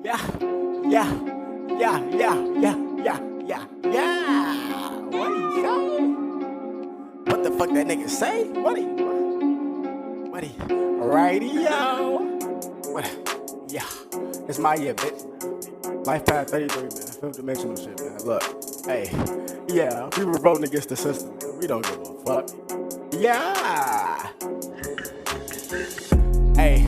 Yeah, yeah, yeah, yeah, yeah, yeah, yeah, yeah. What he say? What the fuck that nigga say? What he? Radio. What? Yeah, it's my year, bitch. Life Path 33, man. Fifth dimensional shit, man. Look, hey, yeah, we were voting against the system, man. We don't give a fuck. Yeah. Hey,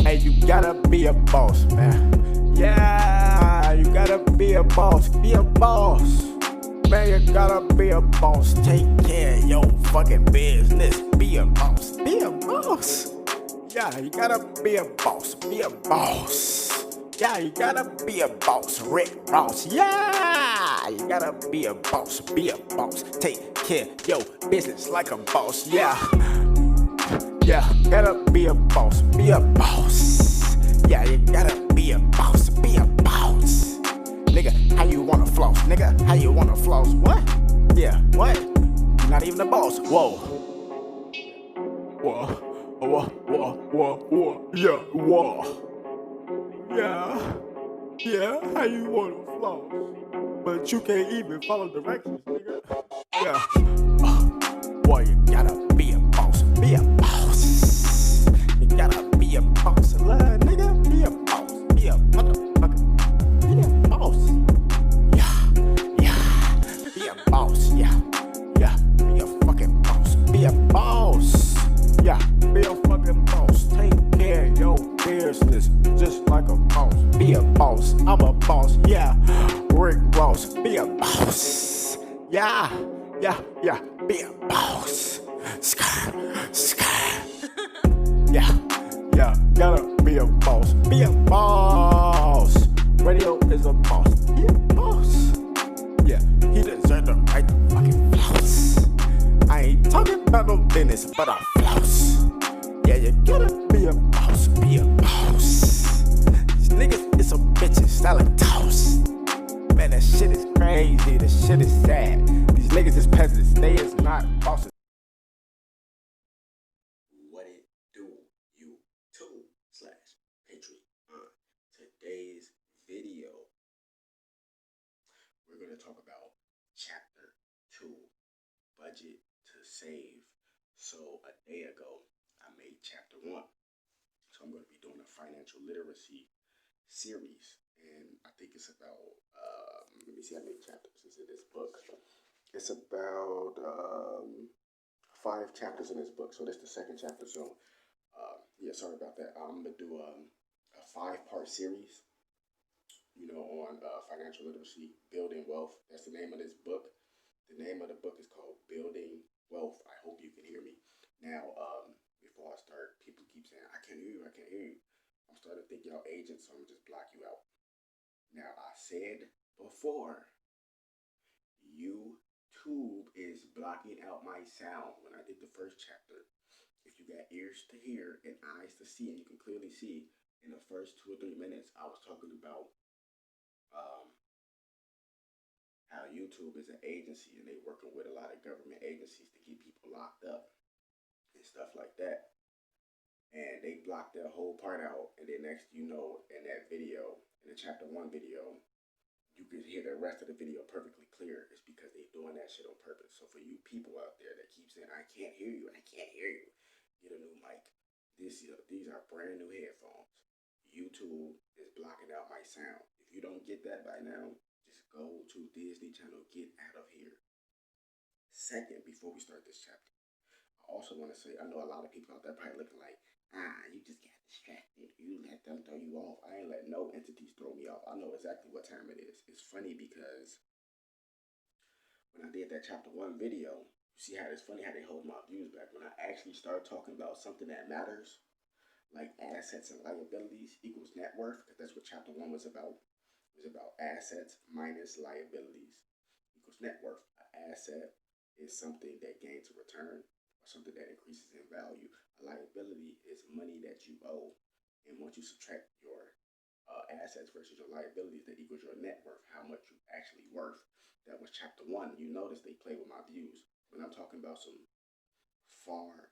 hey, you gotta be a boss, man. Yeah, you gotta be a boss. Be a boss. Man, you gotta be a boss. Take care of your fucking business. Be a boss. Be a boss. Yeah, you gotta be a boss. Be a boss. Yeah, you gotta be a boss. Rick Ross. Yeah, you gotta be a boss. Be a boss. Take care of your business like a boss. Yeah. Yeah, gotta be a boss, be a boss. Yeah, you gotta be a boss, be a boss. Nigga, how you wanna floss? Nigga, how you wanna floss? What? Yeah, what? You're not even a boss. Whoa. Whoa. Yeah, whoa. Yeah, yeah, how you wanna floss? But you can't even follow directions, nigga. Yeah. Boy, you gotta be a boss, be a boss. You gotta be a boss, nigga. Be a boss, be a motherfucker. Be a boss. Yeah. Be a boss, yeah. Be a fucking boss, be a boss. Yeah, be a fucking boss. Take care of your business just like a boss. Be a boss, I'm a boss, yeah. Rick Ross, be a boss. Yeah. Be a boss. Sky. Yeah, gotta be a boss. Be a boss. Radio is a boss. Be a boss. Yeah, he deserves the right to fucking floss. I ain't talking about no business, but I floss. Yeah, you gotta be a boss. Be a boss. These niggas is some bitches selling toast. Man, that shit is crazy. This shit is sad. These niggas is peasants. They is not bosses. What it do, YouTube/Patreon. Today's video, we're going to talk about Chapter 2, Budget to Save. So a day ago, I made Chapter 1. So I'm going to be doing a financial literacy series. And I think it's about, let me see how many chapters is in this book. It's about 5 chapters in this book. So this is the second chapter. So yeah, sorry about that. I'm going to do a 5-part series, on financial literacy, building wealth. That's the name of this book. The name of the book is called Building Wealth. I hope you can hear me. Now, before I start, people keep saying, I can't hear you. I'm starting to think y'all agents, so I'm going to just block you out. Now, I said before, YouTube is blocking out my sound when I did the first chapter. If you got ears to hear and eyes to see, and you can clearly see, in the first 2 or 3 minutes, I was talking about how YouTube is an agency and they working with a lot of government agencies to keep people locked up and stuff like that. And they blocked that whole part out. And then next, in that video, in the chapter 1 video, you can hear the rest of the video perfectly clear. It's because they're doing that shit on purpose. So for you people out there that keep saying, I can't hear you, get a new mic. These are brand new headphones. YouTube is blocking out my sound. If you don't get that by now, just go to Disney Channel. Get out of here. Second, before we start this chapter, I also want to say, I know a lot of people out there probably looking like, you just got distracted. You let them throw you off. I ain't let no entities throw me off. I know exactly what time it is. It's funny because when I did that chapter 1 video, you see how it's funny how they hold my views back. When I actually start talking about something that matters, like assets and liabilities equals net worth, because that's what chapter 1 was about. It was about assets minus liabilities equals net worth. An asset is something that gains a return or something that increases in value. A liability is money that you owe. And once you subtract your assets versus your liabilities, that equals your net worth, how much you actually worth. That was chapter 1. You notice they play with my views. When I'm talking about some far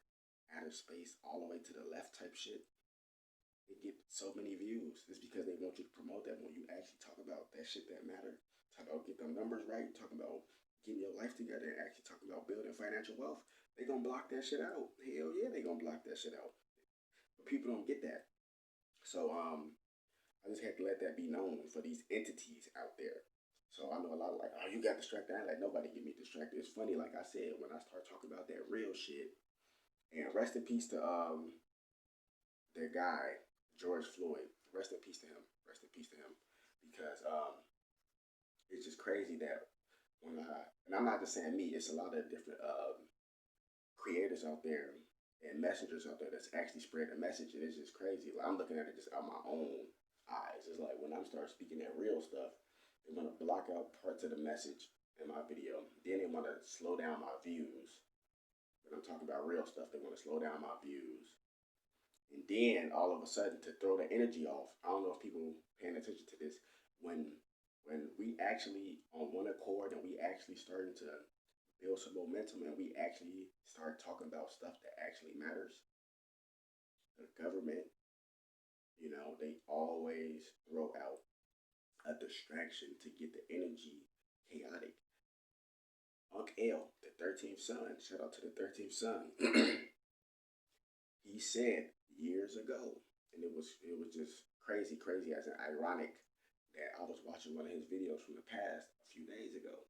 outer space, all the way to the left type shit, they get so many views. It's because they want you to promote that. When you actually talk about that shit that matter, talk about get them numbers right, talk about getting your life together, and actually talk about building financial wealth, they gonna block that shit out. Hell yeah, they gonna block that shit out. But people don't get that. So I just had to let that be known for these entities out there. So I know a lot of like, oh, you got distracted. I ain't like nobody get me distracted. It's funny, like I said, when I start talking about that real shit. And rest in peace to the guy, George Floyd. Rest in peace to him. Rest in peace to him. Because it's just crazy that when and I'm not just saying me, it's a lot of different creators out there and messengers out there that's actually spreading a message, and it's just crazy. Like, I'm looking at it just out my own eyes. It's like when I'm start speaking that real stuff, they want to block out parts of the message in my video. Then they want to slow down my views. When I'm talking about real stuff, they want to slow down my views. And then all of a sudden, to throw the energy off, I don't know if people paying attention to this. When we actually on one accord and we actually starting to build some momentum and we actually start talking about stuff that actually matters, the government, they always throw out a distraction to get the energy chaotic. Unc L, the 13th son, shout out to the 13th son. He said years ago, and it was just crazy as an ironic that I was watching one of his videos from the past a few days ago,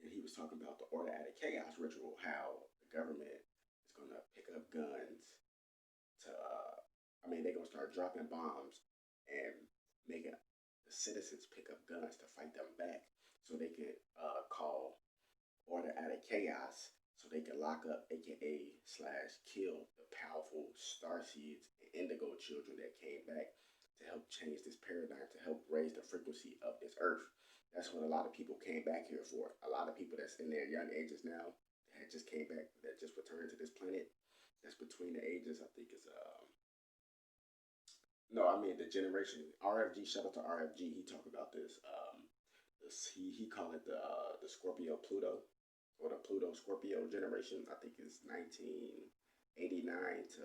and he was talking about the order out of chaos ritual, how the government is gonna pick up guns to, they're gonna start dropping bombs and making the citizens pick up guns to fight them back, so they can call order out of chaos, so they can lock up, aka / kill the powerful starseeds and indigo children that came back to help change this paradigm, to help raise the frequency of this earth. That's what a lot of people came back here for. A lot of people that's in their young ages now that just came back, that just returned to this planet. That's between the ages, I think it's no, I mean the generation. RFG, shout out to RFG. He talked about this. He called it the Scorpio Pluto, or the Pluto Scorpio generation. I think it's 1989 to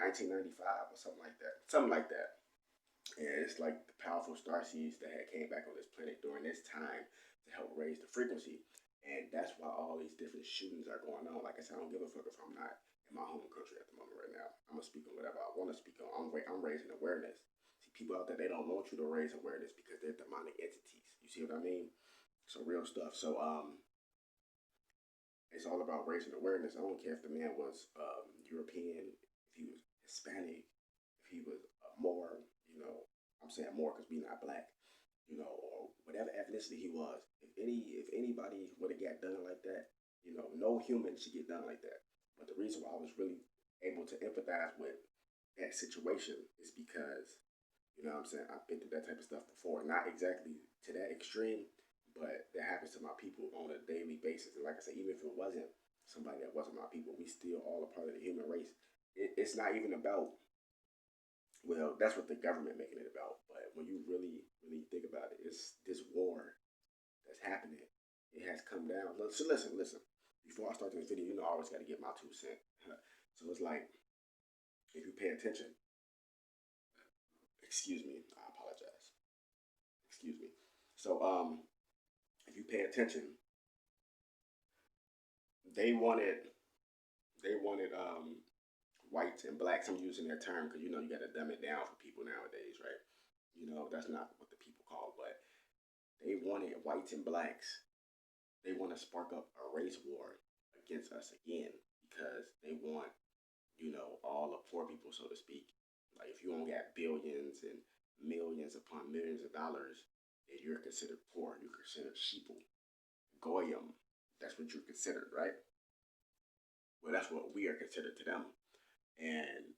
1995 or something like that. Something like that. And it's like the powerful star seeds that had came back on this planet during this time to help raise the frequency. And that's why all these different shootings are going on. Like I said, I don't give a fuck if I'm not in my home country at the moment right now. I'm gonna speak on whatever I want to speak on. I'm raising awareness. See, people out there, they don't want you to raise awareness because they're demonic entities. You see what I mean? So real stuff. So it's all about raising awareness. I don't care if the man was European, if he was Hispanic, if he was more, I'm saying more because we not black, or whatever ethnicity he was. If anybody would have got done like that, no human should get done like that. But the reason why I was really able to empathize with that situation is because, what I'm saying, I've been through that type of stuff before. Not exactly to that extreme, but that happens to my people on a daily basis. And like I said, even if it wasn't somebody that wasn't my people, we still all a part of the human race. It's not even about, well, that's what the government making it about. But when you really, really think about it, it's this war that's happening. It has come down. So listen. Before I start this video, I always got to get my 2 cents. So it's like, if you pay attention, excuse me, I apologize. Excuse me. So, if you pay attention, they wanted whites and blacks. I'm using their term because you got to dumb it down for people nowadays, right? That's not what the people call, but they wanted whites and blacks. They want to spark up a race war against us again because they want, all the poor people, so to speak. Like if you only got billions and millions upon millions of dollars, then you're considered poor. You're considered sheeple, goyim. That's what you're considered, right? Well, that's what we are considered to them. And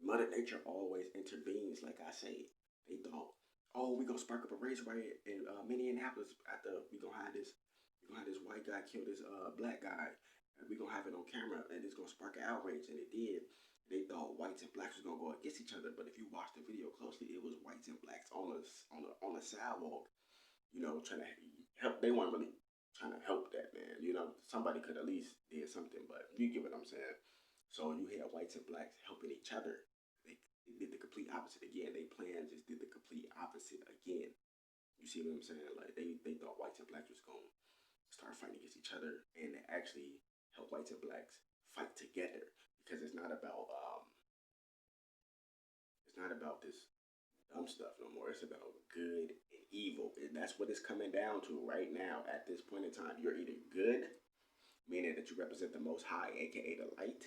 Mother Nature always intervenes. Like I say, they thought, oh, we're gonna spark up a race riot in Minneapolis after we're gonna have this white guy kill this black guy, and we're gonna have it on camera, and it's gonna spark an outrage. And it did. They thought whites and blacks was gonna go against each other, but if you watch the video closely, it was whites and blacks on the sidewalk, trying to help. They weren't really trying to help that man. Somebody could at least did something, but you get what I'm saying. So you had whites and blacks helping each other. They did the complete opposite again. They plan just did the complete opposite again. You see what I'm saying? Like they thought whites and blacks was going to start fighting against each other, and they actually help whites and blacks fight together, because it's not about this dumb stuff no more. It's about good and evil, and that's what it's coming down to right now. At this point in time, you're either good, meaning that you represent the Most High, aka the light,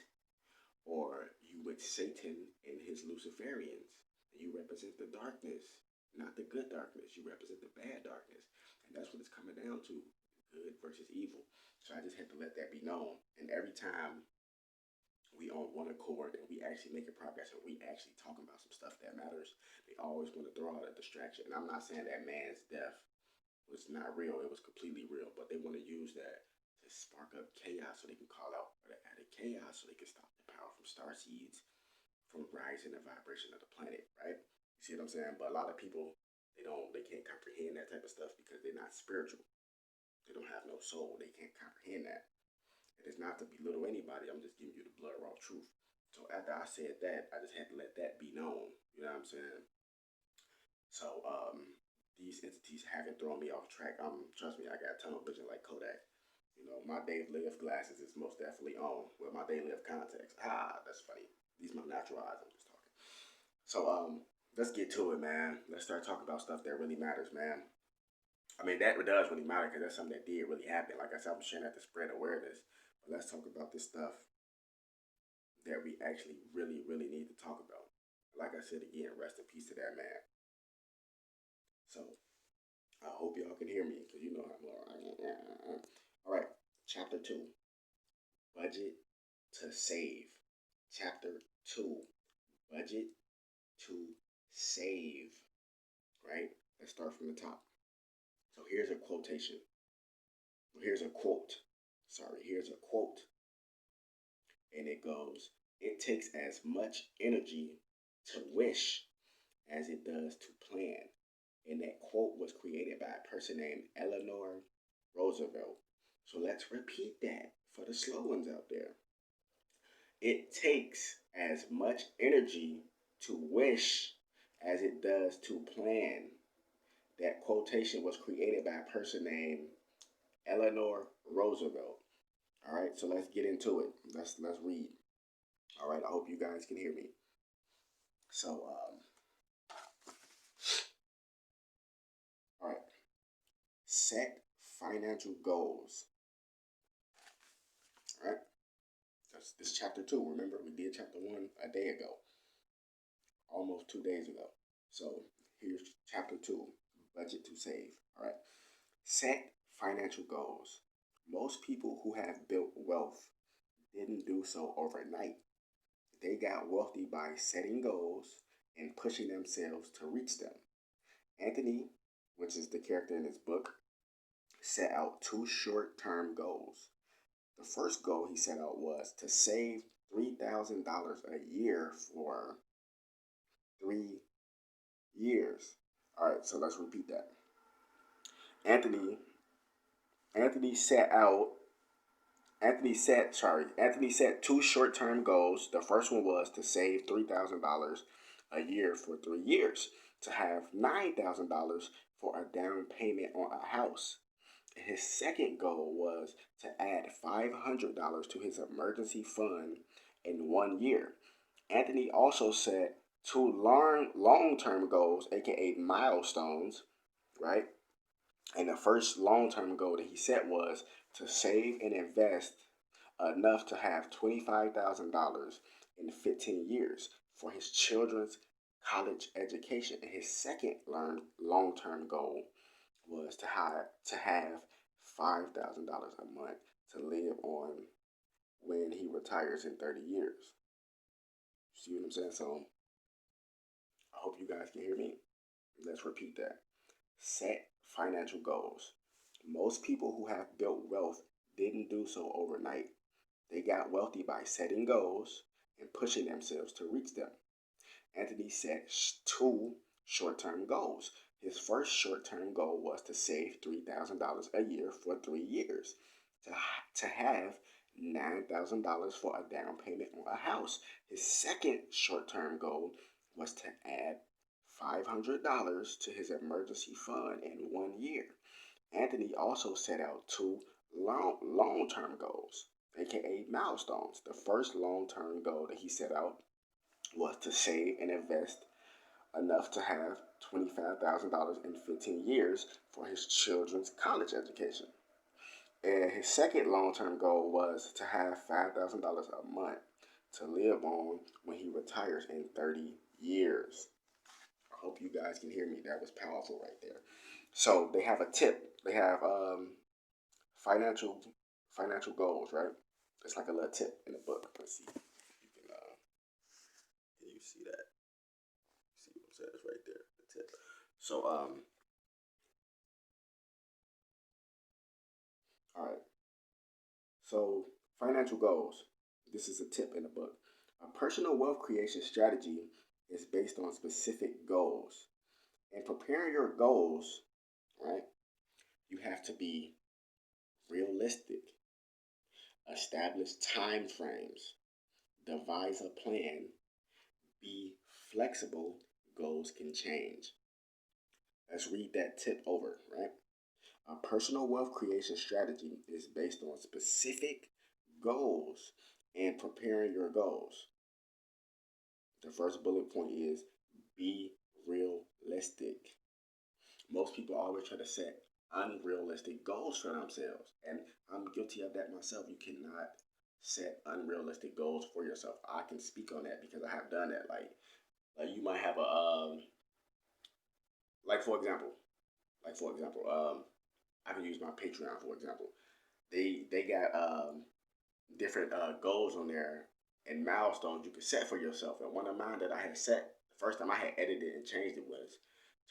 or you with Satan and his Luciferians. You represent the darkness, not the good darkness. You represent the bad darkness. And that's what it's coming down to, good versus evil. So I just had to let that be known. And every time we on one accord and we actually making progress and we actually talking about some stuff that matters, they always want to throw out a distraction. And I'm not saying that man's death was not real. It was completely real. But they want to use that to spark up chaos so they can call out for the added chaos so they can stop the power from star seeds from rising the vibration of the planet, right? You see what I'm saying? But a lot of people, they can't comprehend that type of stuff because they're not spiritual. They don't have no soul. They can't comprehend that. It is not to belittle anybody. I'm just giving you the blood raw truth. So after I said that, I just had to let that be known. You know what I'm saying? So these entities haven't thrown me off track. Trust me, I got tunnel vision like Kodak. You know, my Dave Live glasses is most definitely on with my Dave Live contacts. That's funny. These are my natural eyes. I'm just talking. So let's get to it, man. Let's start talking about stuff that really matters, man. I mean, that does really matter because that's something that did really happen. Like I said, I'm sharing that to spread awareness. But let's talk about this stuff that we actually really, really need to talk about. Like I said again, rest in peace to that man. So I hope y'all can hear me because you know how I'm. All right, chapter 2, budget to save. Chapter 2, budget to save. Right? Let's start from the top. So here's a quotation. Here's a quote. Here's a quote. And it goes, "It takes as much energy to wish as it does to plan." And that quote was created by a person named Eleanor Roosevelt. So let's repeat that for the slow ones out there. It takes as much energy to wish as it does to plan. That quotation was created by a person named Eleanor Roosevelt. All right, so let's get into it. Let's read. All right, I hope you guys can hear me. So, all right, set financial goals. All right, this is chapter 2. Remember, we did chapter 1 a day ago, almost 2 days ago. So here's chapter 2, budget to save. All right, set financial goals. Most people who have built wealth didn't do so overnight. They got wealthy by setting goals and pushing themselves to reach them. Anthony, which is the character in this book, set out 2 short-term goals. The first goal he set out was to save $3,000 a year for 3 years. All right, so let's repeat that. Anthony set 2 short-term goals. The first one was to save $3,000 a year for 3 years, to have $9,000 for a down payment on a house. And his second goal was to add $500 to his emergency fund in 1 year. Anthony also set 2 long-term goals, aka milestones, right? And the first long-term goal that he set was to save and invest enough to have $25,000 in 15 years for his children's college education. And his second long-term goal was to have $5,000 a month to live on when he retires in 30 years. See what I'm saying? So I hope you guys can hear me. Let's repeat that. Set financial goals. Most people who have built wealth didn't do so overnight. They got wealthy by setting goals and pushing themselves to reach them. Anthony set 2 short-term goals. His first short-term goal was to save $3,000 a year for 3 years, to have $9,000 for a down payment on a house. His second short-term goal was to add $500 to his emergency fund in 1 year. Anthony also set out two long-term goals, aka milestones. The first long-term goal that he set out was to save and invest enough to have $25,000 in 15 years for his children's college education. And his second long-term goal was to have $5,000 a month to live on when he retires in 30 years. I hope you guys can hear me. That was powerful right there. So they have a tip. They have financial goals, right? It's like a little tip in the book. Let's see. Can you see that? See what I'm saying? It's right there. The tip. So all right. So financial goals. This is a tip in the book. A personal wealth creation strategy is based on specific goals. In preparing your goals, right, you have to be realistic, establish time frames, devise a plan, be flexible. Goals can change. Let's read that tip over, right? A personal wealth creation strategy is based on specific goals and preparing your goals. The first bullet point is be realistic. Most people always try to set unrealistic goals for themselves, and I'm guilty of that myself. You cannot set unrealistic goals for yourself. I can speak on that because I have done that. Like you might have a like for example, I can use my Patreon for example. They got different goals on there and milestones you can set for yourself. And one of mine that I had set the first time I had edited and changed it was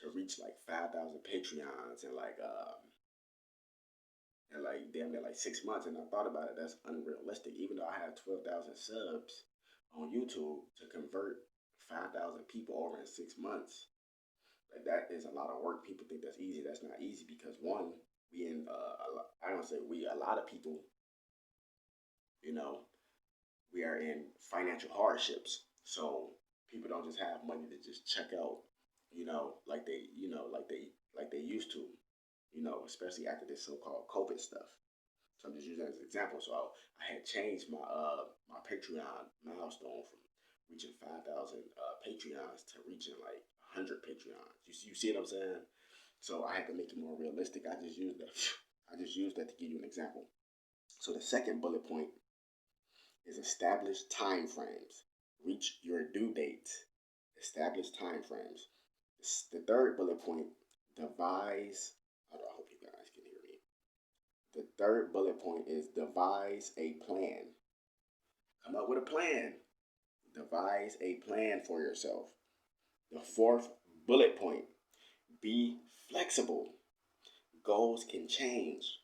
to reach like 5,000 Patreons in like damn near like 6 months. And I thought about it, that's unrealistic. Even though I have 12,000 subs on YouTube, to convert 5,000 people over in 6 months, like that is a lot of work. People think that's easy. That's not easy because one, I don't say we, a lot of people, you know, we are in financial hardships. So people don't just have money to just check out, like they used to, especially after this so-called COVID stuff. So I'm just using that as an example. So I had changed my Patreon milestone from reaching 5,000 Patreons to reaching like 100 Patreons. You see what I'm saying? So I had to make it more realistic. I just used that. To give you an example. So the second bullet point is establish time frames. Reach your due date. Establish time frames. The third bullet point, devise. I hope you guys can hear me. The third bullet point is devise a plan. Come up with a plan. Devise a plan for yourself. The fourth bullet point, be flexible. Goals can change,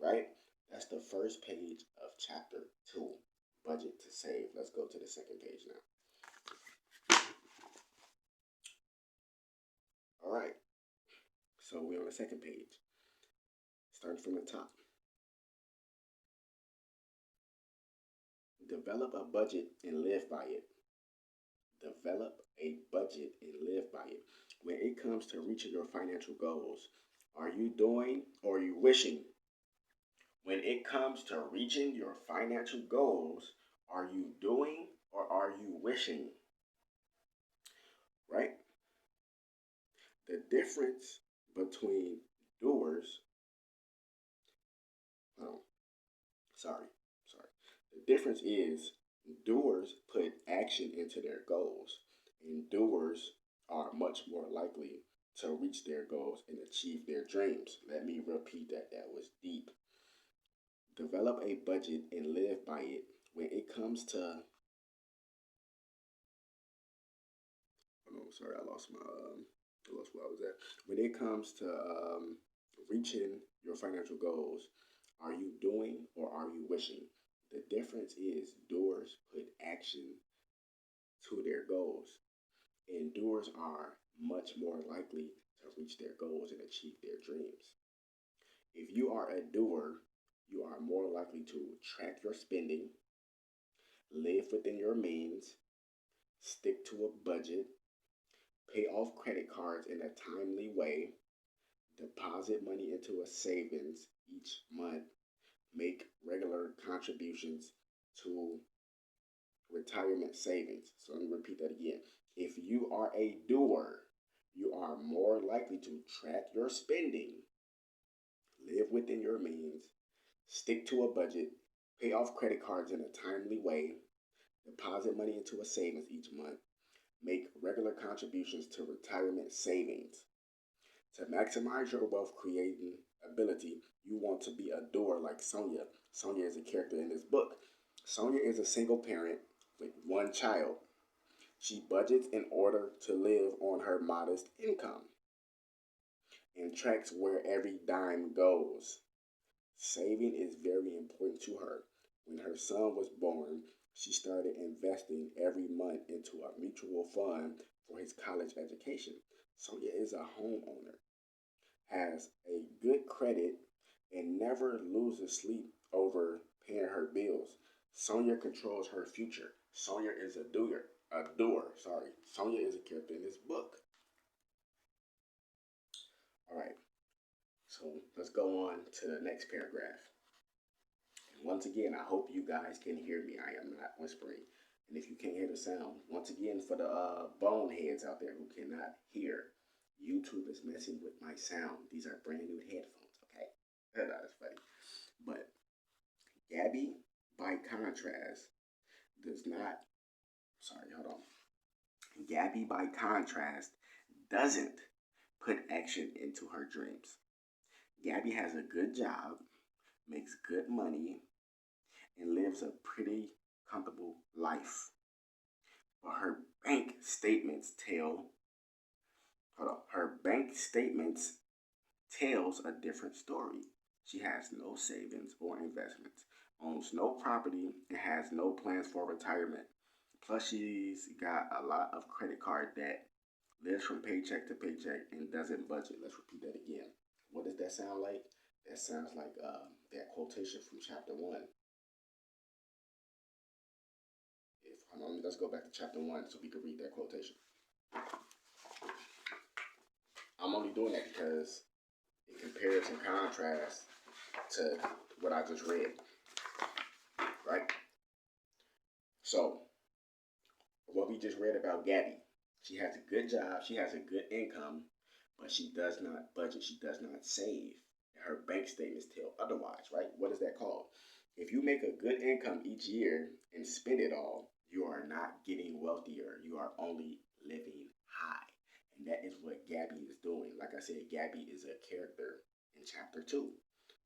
right? That's the first page of chapter 2, budget to save. Let's go to the second page now. All right. So we're on the second page. Starting from the top. Develop a budget and live by it. Develop a budget and live by it. When it comes to reaching your financial goals, are you doing or are you wishing? When it comes to reaching your financial goals, are you doing or are you wishing? Right? The difference between doers, The difference is doers put action into their goals, and doers are much more likely to reach their goals and achieve their dreams. Let me repeat that. That was deep. Develop a budget and live by it. When it comes to, I lost where I was at. When it comes to reaching your financial goals, are you doing or are you wishing? The difference is doers put action to their goals, and doers are much more likely to reach their goals and achieve their dreams. If you are a doer, You are more likely to track your spending, live within your means, stick to a budget, pay off credit cards in a timely way, deposit money into a savings each month, make regular contributions to retirement savings. So let me repeat that again. If you are a doer, you are more likely to track your spending, live within your means, stick to a budget, pay off credit cards in a timely way, deposit money into a savings each month, make regular contributions to retirement savings. To maximize your wealth creating ability, you want to be a doer like Sonia. Sonia is a character in this book. Sonia is a single parent with one child. She budgets in order to live on her modest income and tracks where every dime goes. Saving is very important to her. When her son was born, she started investing every month into a mutual fund for his college education. Sonia is a homeowner, has a good credit, and never loses sleep over paying her bills. Sonia controls her future. Sonia is a doer. Sonia is a character in this book. All right. So let's go on to the next paragraph. And once again, I hope you guys can hear me. I am not whispering. And if you can't hear the sound, once again, for the boneheads out there who cannot hear, YouTube is messing with my sound. These are brand new headphones, okay? That's funny. But Gabby, by contrast, does not, hold on. Gabby, by contrast, doesn't put action into her dreams. Gabby has a good job, makes good money, and lives a pretty comfortable life. But her bank statements tells a different story. She has no savings or investments, owns no property, and has no plans for retirement. Plus, she's got a lot of credit card debt, lives from paycheck to paycheck, and doesn't budget. Let's repeat that again. What does that sound like? That sounds like that quotation from chapter 1. Let's go back to chapter 1 so we can read that quotation. I'm only doing that because it compares and contrasts to what I just read, right? So, what we just read about Gabby, she has a good job, she has a good income, but she does not budget, she does not save. Her bank statements tell otherwise, right? What is that called? If you make a good income each year and spend it all, you are not getting wealthier. You are only living high. And that is what Gabby is doing. Like I said, Gabby is a character in chapter 2.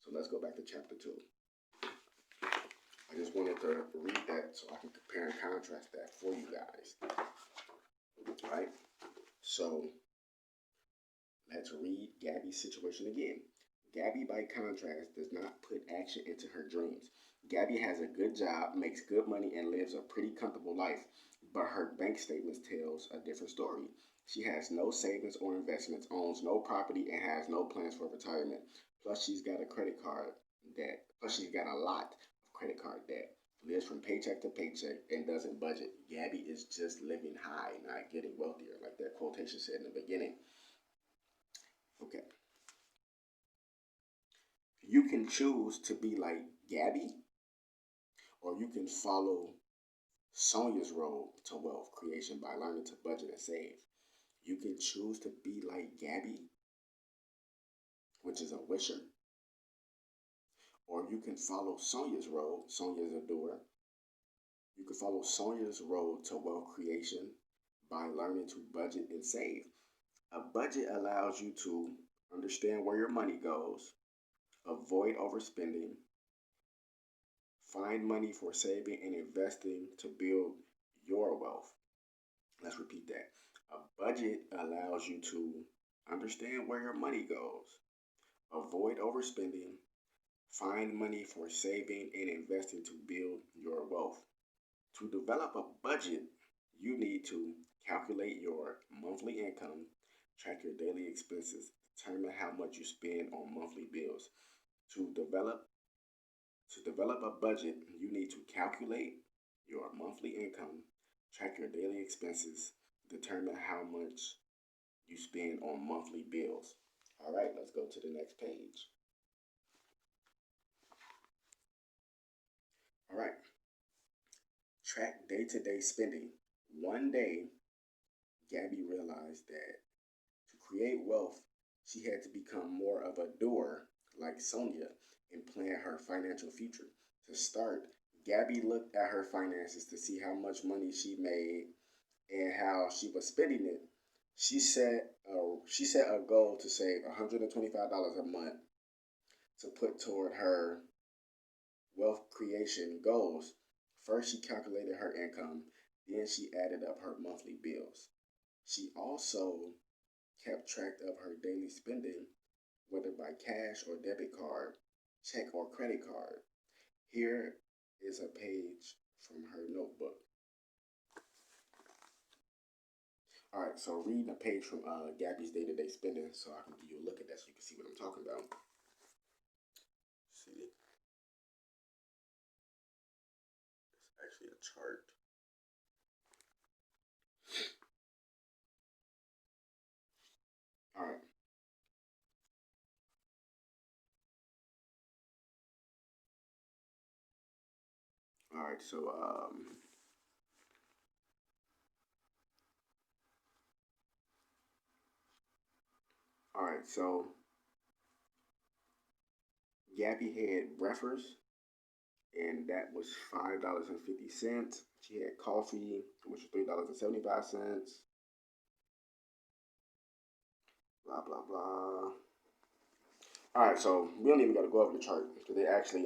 So let's go back to chapter 2. I just wanted to read that so I can compare and contrast that for you guys. Right? So let's read Gabby's situation again. Gabby, by contrast, does not put action into her dreams. Gabby has a good job, makes good money, and lives a pretty comfortable life, but her bank statements tells a different story. She has no savings or investments, owns no property, and has no plans for retirement. Plus, she's got a credit card debt. Plus, she's got a lot of credit card debt. Lives from paycheck to paycheck and doesn't budget. Gabby is just living high, not getting wealthier, like that quotation said in the beginning. Okay. You can choose to be like Gabby, or you can follow Sonia's road to wealth creation by learning to budget and save. You can choose to be like Gabby, which is a wisher, or you can follow Sonia's road. Sonia is a doer. You can follow Sonia's road to wealth creation by learning to budget and save. A budget allows you to understand where your money goes, avoid overspending, find money for saving and investing to build your wealth. Let's repeat that. A budget allows you to understand where your money goes, avoid overspending, find money for saving and investing to build your wealth. To develop a budget, you need to calculate your monthly income, track your daily expenses, determine how much you spend on monthly bills. To develop To develop a budget, you need to calculate your monthly income, track your daily expenses, determine how much you spend on monthly bills. All right, let's go to the next page. All right, track day-to-day spending. One day, Gabby realized that to create wealth, she had to become more of a doer like Sonia and plan her financial future. To start, Gabby looked at her finances to see how much money she made and how she was spending it. She set a goal to save $125 a month to put toward her wealth creation goals. First, she calculated her income, then she added up her monthly bills. She also kept track of her daily spending, whether by cash or debit card, check or credit card. Here is a page from her notebook. All right, so reading a page from Gabby's day-to-day spending, so I can give you a look at that so you can see what I'm talking about. See, it's actually a chart. All right. All right, so Gabby had breakfast, and that was $5.50. She had coffee, which was $3.75. Blah blah blah. All right, so we don't even got to go over the chart because they actually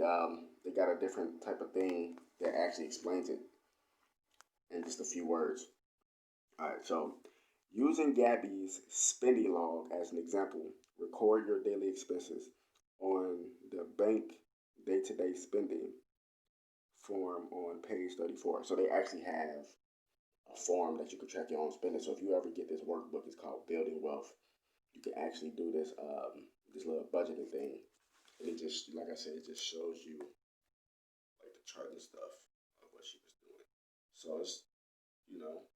they got a different type of thing that actually explains it in just a few words. All right, so using Gabby's spending log as an example, record your daily expenses on the bank day-to-day spending form on page 34. So they actually have a form that you can track your own spending. So if you ever get this workbook, it's called Building Wealth. You can actually do this this little budgeting thing, and it just, like I said, it just shows you like the chart and stuff of what she was doing. So it's, you know.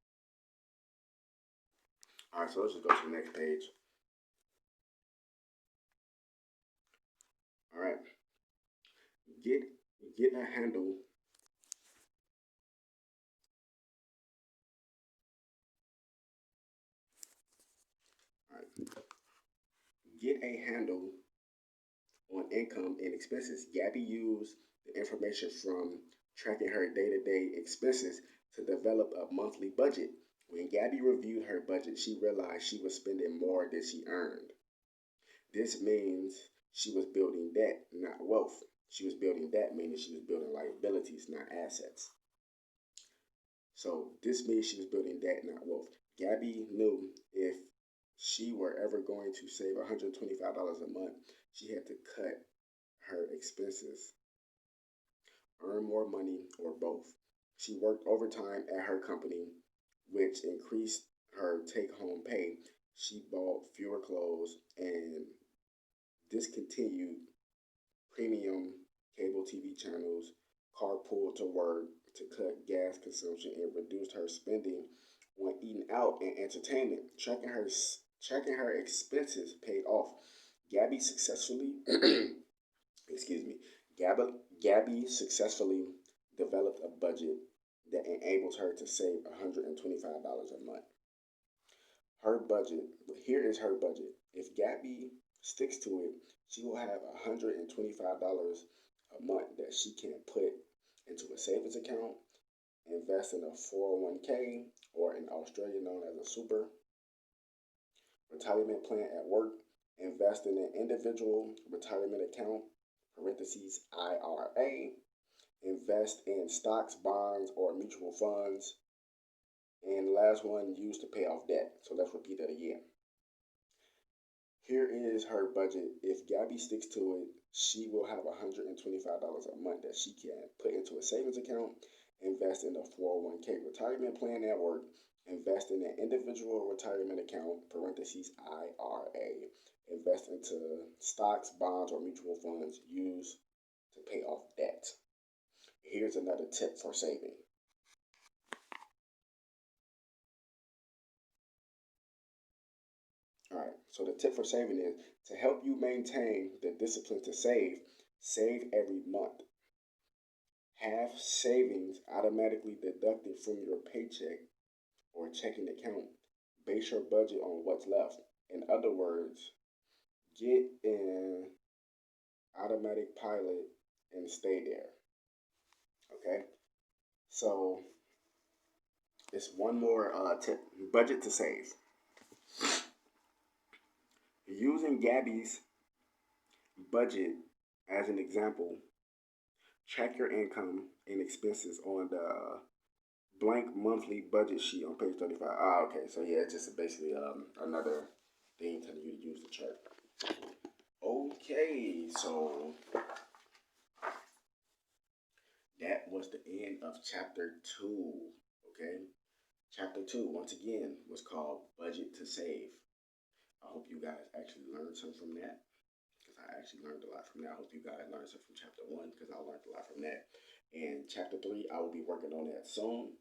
All right, so let's just go to the next page. All right, get a handle. All right, get a handle on income and expenses. Gabby used the information from tracking her day-to-day expenses to develop a monthly budget. When Gabby reviewed her budget, she realized she was spending more than she earned. This means she was building debt, not wealth. She was building debt, meaning she was building liabilities, not assets. So this means she was building debt, not wealth. Gabby knew if she were ever going to save $125 a month, she had to cut her expenses, earn more money, or both. She worked overtime at her company, which increased her take-home pay. She bought fewer clothes and discontinued premium cable TV channels, carpooled to work to cut gas consumption, and reduced her spending on eating out and entertainment. Tracking her expenses paid off. Gabby successfully, excuse me, Gabby successfully developed a budget that enables her to save $125 a month. Her budget, here is her budget. If Gabby sticks to it, she will have $125 a month that she can put into a savings account, invest in a 401k, or in Australia known as a super, retirement plan at work, invest in an individual retirement account, parentheses IRA, invest in stocks, bonds, or mutual funds, and the last one, used to pay off debt. So let's repeat that again. Here is her budget. If Gabby sticks to it, she will have $125 a month that she can put into a savings account, invest in a 401k retirement plan at work, invest in an individual retirement account, parentheses IRA, invest into stocks, bonds, or mutual funds used to pay off debt. Here's another tip for saving. All right, so the tip for saving is to help you maintain the discipline to save every month. Have savings automatically deducted from your paycheck or checking account. Base your budget on what's left. In other words, get in automatic pilot and stay there. Okay? So it's one more tip. Budget to save. Using Gabby's budget as an example, track your income and expenses on the blank monthly budget sheet on page 35. Okay. So yeah, it's just basically another thing telling you to use the chart. Okay, so that was the end of chapter 2. Okay, chapter 2 once again was called Budget to Save. I hope you guys actually learned something from that, because I actually learned a lot from that. I hope you guys learned something from chapter 1, because I learned a lot from that. And chapter 3, I will be working on that soon.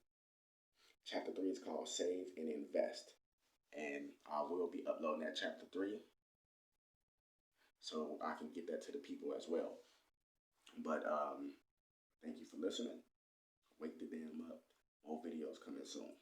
Chapter 3 is called Save and Invest, and I will be uploading that chapter 3 so I can get that to the people as well. But thank you for listening. Wake the damn up. More videos coming soon.